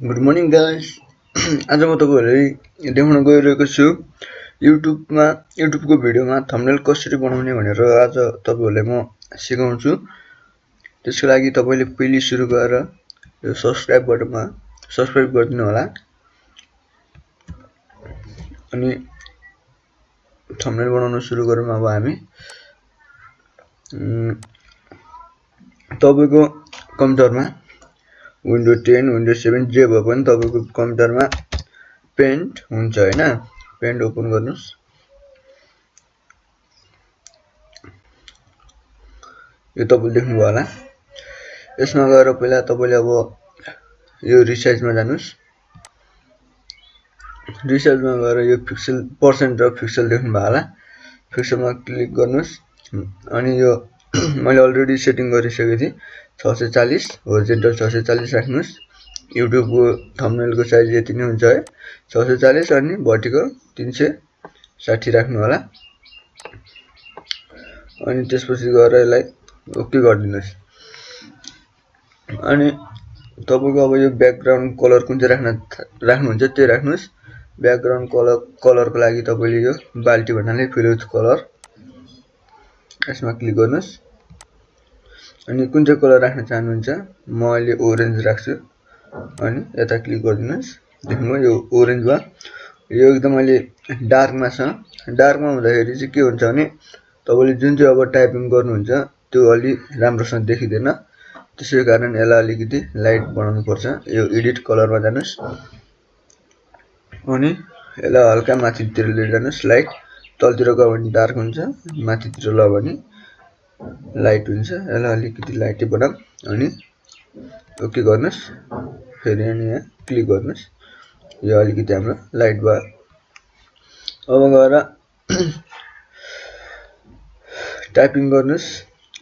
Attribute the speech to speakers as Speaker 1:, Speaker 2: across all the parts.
Speaker 1: Good morning guys. आज म तपाईहरुलाई देखाउन गइरहेको छु युट्युबको भिडियोमा थम्बनेल कसरी बनाउने भनेर आज तपाईहरुलाई म सिकाउँछु। त्यसको लागि तपाईले पहिले सुरु गरेर यो सब्स्क्राइब बटनमा सब्स्क्राइब गरिदिनु होला अनि थम्बनेल बनाउन सुरु गरौँ। अब हामी तपाईको कम्प्युटरमा विन्डो 10 विन्डो 7 जे भए पनि तपाईको कम्प्युटरमा पेन्ट हुन्छ हैन। पेन्ट ओपन गर्नुस्। यो तपाईले देख्नुभयो होला। यसमा गएर पहिला तपाईले अब यो रिसाइजमा जानुस्। रिसाइजमा गएर यो पिक्सल पर्सेन्ट र पिक्सल देख्नुभयो होला। पिक्सलमा क्लिक गर्नुस् अनि यो मैले अलरेडी सेटिङ गरिसकेको थिएँ 640 होरिजेन्टल 640 राख्नुस्। युट्युबको थम्बनेलको साइज यति नै हुन्छ है 640 अनि भर्टिकल 360 राख्नु होला। अनि त्यसपछि गएर यसलाई ओके गरिदिनुस्। अनि तपाईको अब यो ब्याकग्राउन्ड कलर कुन चाहिँ राख्नुहुन्छ त्यो राख्नुस्। ब्याकग्राउन्ड कलरको लागि तपाईले यो बाल्टी भन्नाले फिल विथ कलर यसमा क्लिक गर्नुस्। अनि कुन चाहिँ कलर राख्न चाहनुहुन्छ म अहिले ओरेन्ज राख्छु अनि यता क्लिक गरिदिनुस्। देख्नुभयो यो ओरेन्ज भयो। यो एकदम अहिले डार्कमा छ। डार्कमा हुँदाखेरि चाहिँ के हुन्छ भने तपाईले जुन चाहिँ अब टाइपिङ गर्नुहुन्छ त्यो अलि राम्रोसँग देखिदैन। त्यसै कारण यसलाई अलिकति लाइट बनाउनु पर्छ। यो एडिट कलरमा जानुस् अनि यसलाई हल्का माथितिर लिएर जानुस्। लाइट तलतिर गयो भने डार्क हुन्छ, माथितिर ल भने लाइट हुन्छ। यसलाई अलिकति लाइटै बनाऊ अनि ओके गर्नुस्। फेरि अनि यहाँ क्लिक गर्नुस्। यो अलिकति हाम्रो लाइट भयो। अब गएर टाइपिङ गर्नुस्।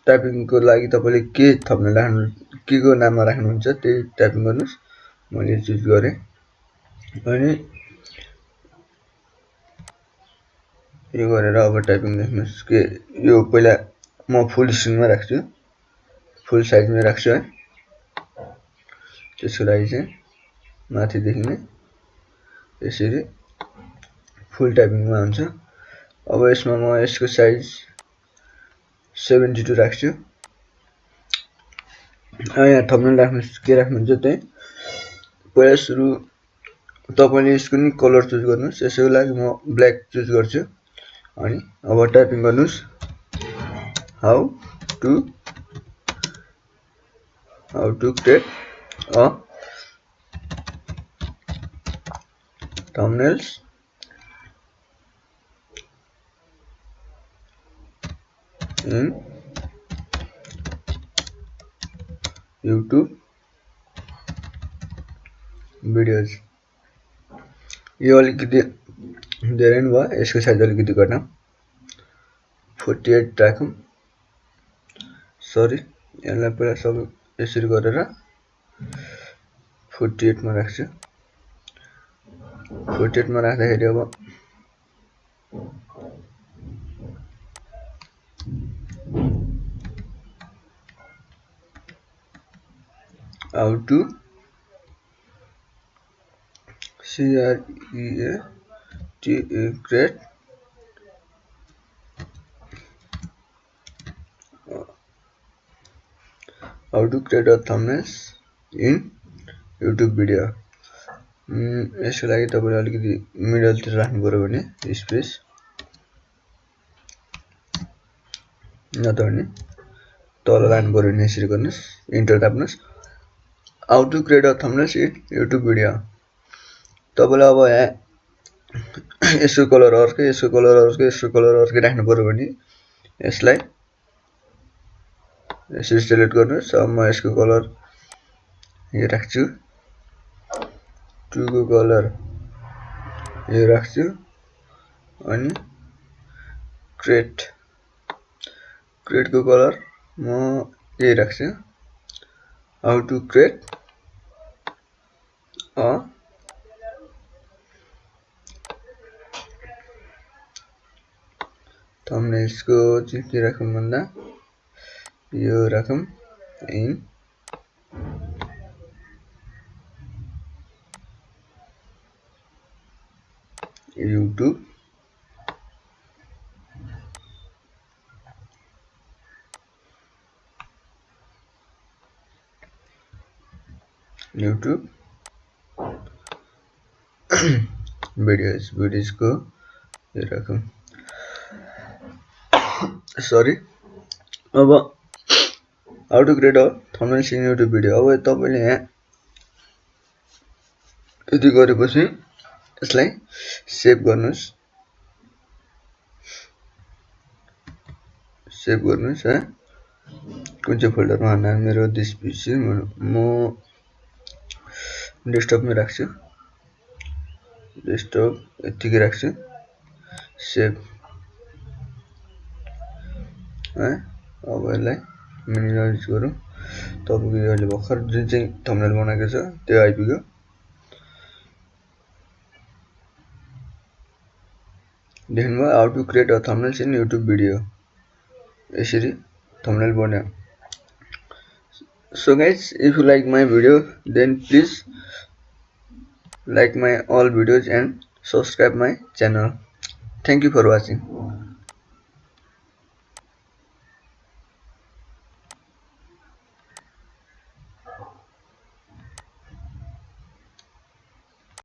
Speaker 1: टाइपिङको लागि तपाईले के थप्न राख्नु के को नाममा राख्नुहुन्छ त्यही टाइपिङ गर्नुस्। मैले चुज गरे अनि यो गरेर अब टाइपिङ लेख्नुस्। के यो पहिला म फुल स्क्रिनमा राख्छु, फुल साइजमा राख्छु है। त्यसको लागि चाहिँ माथि देखिने यसरी फुल टाइपिङमा हुन्छ। अब यसमा म यसको साइज 72 राख्छु। यहाँ थम्बनेल राख्नुस् के राख्नुहुन्छ त्यही पहिला सुरु तपाईले यसको नि कलर चुज गर्नुस्। यसको लागि म ब्ल्याक चुज गर्छु अनि अब टाइपिङ गर्नुस्। How to create a thumbnails in YouTube videos। यो अलिकति धेरै नै भयो। यसको साइज अलिकति घटाऊ 48 राखौं। सरी यसलाई पहिला सबै यसरी गरेर 48 मा राख्छु। 48 मा राख्दाखेरि अब how to create how to create a thumbnails in YouTube video। यसको लागि तपाईले अलिकति मिडलतिर राख्नु पर्यो भने स्पेस नत्र भने तल लानु पर्यो भने यसरी गर्नुस्। इन्टर दाब्नुस्। How to create a thumbnails in YouTube video. तपाईलाई अब यहाँ यसको कलर अर्कै यसको कलर अर्कै यसको कलर अर्कै राख्नु पर्यो भने यसलाई यसरी सिलेक्ट गर्नुस्। अब म यसको कलर यो राख्छु। 2 को कलर यो राख्छु अनि क्रिएट को कलर म यही राख्छु। हाउ टु क्रिएट अ थम्बनेल्स को चाहिँ के राखौं भन्दा यो राखौं इन YouTube भिडियोज को यो राखौं सरी अब how to create a thumbnails in YouTube video अब तपाईले यहाँ यति गरेपछि यसलाई सेभ गर्नुस् है कुन चाहिँ फोल्डरमा हाल्न मेरो दिस पीसी म डेस्कटपमै राख्छु डेस्कटप यतिकै राख्छु सेभ है अब यसलाई मिनिमाइज गरौँ तपाईको यो अहिले भर्खर जुन चाहिँ थम्बनेल बनाएको छ त्यो आइपुग्यो देख्नुभयो how to create a thumbnails in YouTube video यसरी थम्बनेल बन्यो So guys, if you like my video then please like my all videos and subscribe my channel. Thank you for watching.